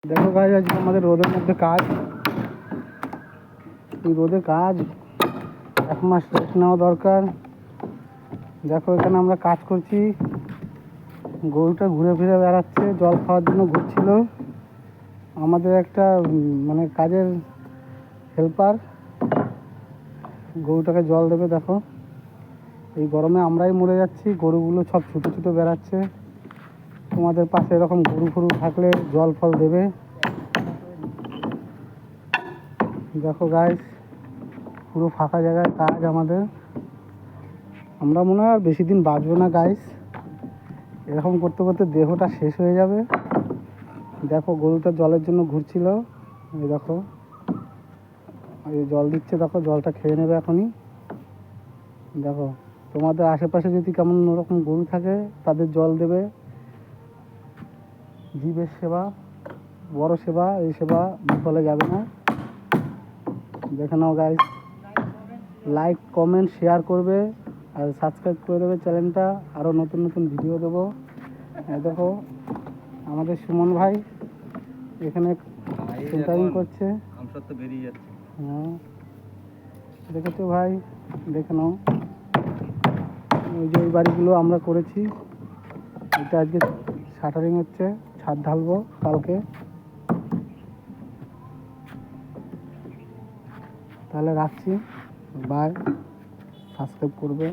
দেখো গাইস, আজকে আমাদের রোদের মধ্যে কাজ। এই রোদে কাজ, 1 মাস রেস্ট নেওয়া দরকার। দেখো এখানে আমরা কাজ করছি, গরুটা ঘুরে ফিরে বেড়াচ্ছে, জল খাওয়ার জন্য ঘুরছিল। আমাদের একটা মানে কাজের হেল্পার গরুটাকে জল দেবে। দেখো এই গরমে আমরাই মরে যাচ্ছি, গরুগুলো সব ছুটে ছুটে বেড়াচ্ছে। তোমাদের পাশে এরকম গরু ফরু থাকলে জল ফল দেবে। দেখো গাইস, পুরো ফাঁকা জায়গায় কাজ আমাদের। আমরা মনে হয় আর বেশি দিন বাঁচবো না গাইস, এরকম করতে করতে দেহটা শেষ হয়ে যাবে। দেখো গরুটা জলের জন্য ঘুরছিল, এই দেখো এই জল দিচ্ছে, দেখো জলটা খেয়ে নেবে এখনই। দেখো তোমাদের আশেপাশে যদি কেমন ওরকম গরু থাকে তাদের জল দেবে। জীবের সেবা বড় সেবা, এই সেবা বিফলে যাবে না। দেখে নাও গাইস, লাইক কমেন্ট শেয়ার করবে আর সাবস্ক্রাইব করে দেবে চ্যানেলটা, আরও নতুন নতুন ভিডিও দেবো। দেখো আমাদের সুমন ভাই এখানে সেন্টারিং করছে। হ্যাঁ দেখেছো ভাই, দেখে নাও। ওই যে ওই বাড়িগুলো আমরা করেছি, এটা আজকে শাটারিং হচ্ছে, ছাদ ঢালবো কালকে। তাহলে রাখছি, বাই, সাবস্ক্রাইব করবে।